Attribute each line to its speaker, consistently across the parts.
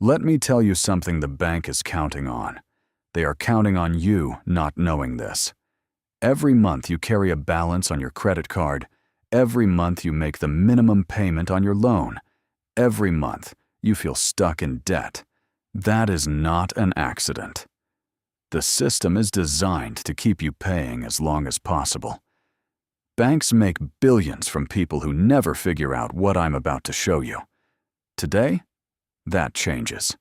Speaker 1: Let me tell you something the bank is counting on. They are counting on you not knowing this. Every month you carry a balance on your credit card. Every month you make the minimum payment on your loan. Every month you feel stuck in debt. That is not an accident. The system is designed to keep you paying as long as possible. Banks make billions from people who never figure out what I'm about to show you. Today, that changes.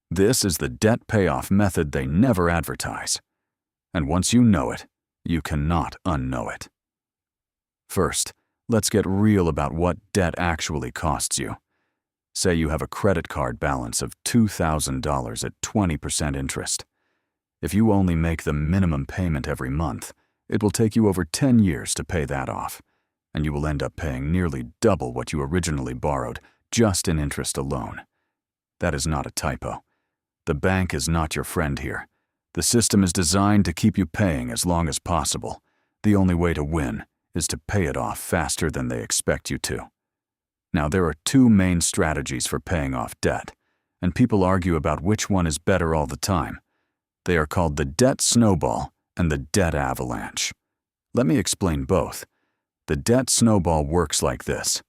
Speaker 1: This is the debt payoff method they never advertise. And once you know it, you cannot unknow it. First, let's get real about what debt actually costs you. Say you have a credit card balance of $2,000 at 20% interest. If you only make the minimum payment every month, it will take you over 10 years to pay that off, and you will end up paying nearly double what you originally borrowed just in interest alone. That is not a typo. The bank is not your friend here. The system is designed to keep you paying as long as possible. The only way to win is to pay it off faster than they expect you to. Now, there are two main strategies for paying off debt, and people argue about which one is better all the time. They are called the debt snowball and the debt avalanche. Let me explain both. The debt snowball works like this.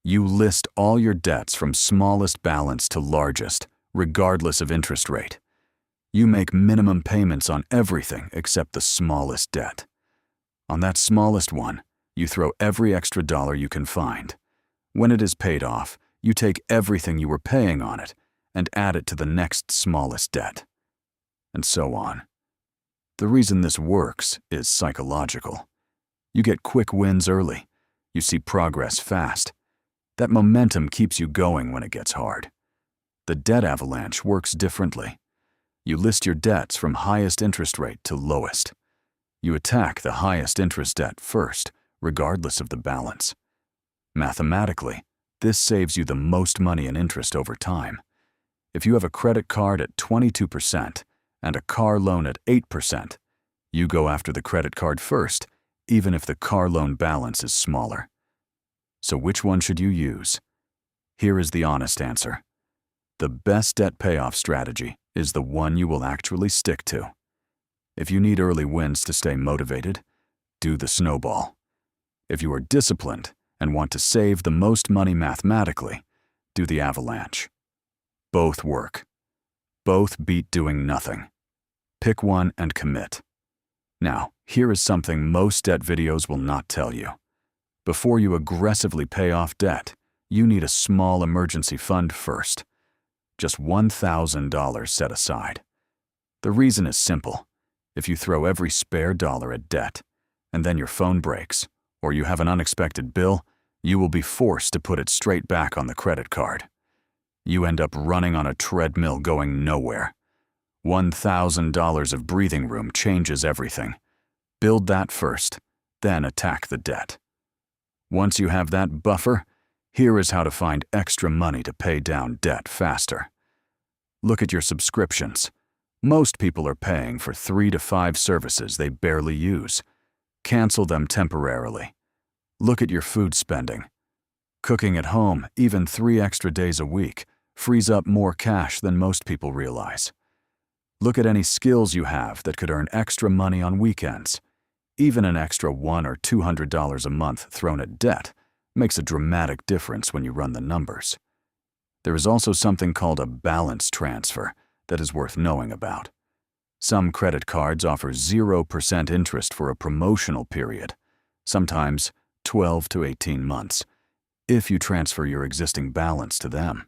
Speaker 1: You list all your debts from smallest balance to largest, regardless of interest rate. You make minimum payments on everything except the smallest debt. On that smallest one, you throw every extra dollar you can find. When it is paid off, you take everything you were paying on it and add it to the next smallest debt. And so on. The reason this works is psychological. You get quick wins early. You see progress fast. That momentum keeps you going when it gets hard. The debt avalanche works differently. You list your debts from highest interest rate to lowest. You attack the highest interest debt first, regardless of the balance. Mathematically, this saves you the most money in interest over time. If you have a credit card at 22% and a car loan at 8%, you go after the credit card first, even if the car loan balance is smaller. So which one should you use? Here is the honest answer. The best debt payoff strategy is the one you will actually stick to. If you need early wins to stay motivated, do the snowball. If you are disciplined and want to save the most money mathematically, do the avalanche. Both work. Both beat doing nothing. Pick one and commit. Now, here is something most debt videos will not tell you. Before you aggressively pay off debt, you need a small emergency fund first. Just $1,000 set aside. The reason is simple. If you throw every spare dollar at debt, and then your phone breaks, or you have an unexpected bill, you will be forced to put it straight back on the credit card. You end up running on a treadmill going nowhere. $1,000 of breathing room changes everything. Build that first, then attack the debt. Once you have that buffer, here is how to find extra money to pay down debt faster. Look at your subscriptions. Most people are paying for 3 to 5 services they barely use. Cancel them temporarily. Look at your food spending. Cooking at home, even 3 extra days a week, frees up more cash than most people realize. Look at any skills you have that could earn extra money on weekends. Even an extra $100 or $200 a month thrown at debt makes a dramatic difference when you run the numbers. There is also something called a balance transfer that is worth knowing about. Some credit cards offer 0% interest for a promotional period, sometimes 12 to 18 months, if you transfer your existing balance to them.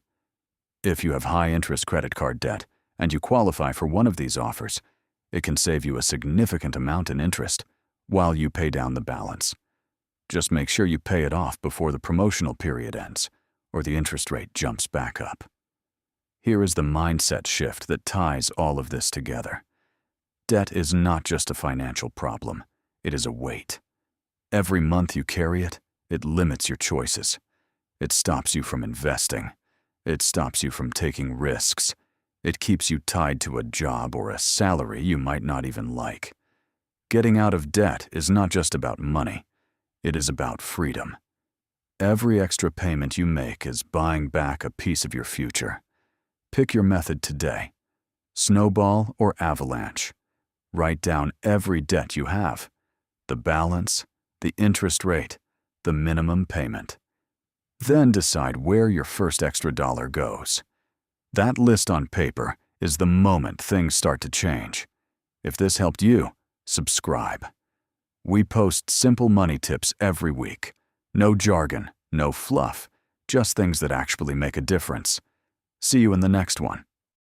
Speaker 1: If you have high-interest credit card debt and you qualify for one of these offers, it can save you a significant amount in interest while you pay down the balance. Just make sure you pay it off before the promotional period ends, or the interest rate jumps back up. Here is the mindset shift that ties all of this together. Debt is not just a financial problem, it is a weight. Every month you carry it, it limits your choices. It stops you from investing. It stops you from taking risks. It keeps you tied to a job or a salary you might not even like. Getting out of debt is not just about money. It is about freedom. Every extra payment you make is buying back a piece of your future. Pick your method today. Snowball or avalanche. Write down every debt you have, the balance, the interest rate, the minimum payment. Then decide where your first extra dollar goes. That list on paper is the moment things start to change. If this helped you, subscribe. We post simple money tips every week. No jargon, no fluff, just things that actually make a difference. See you in the next one.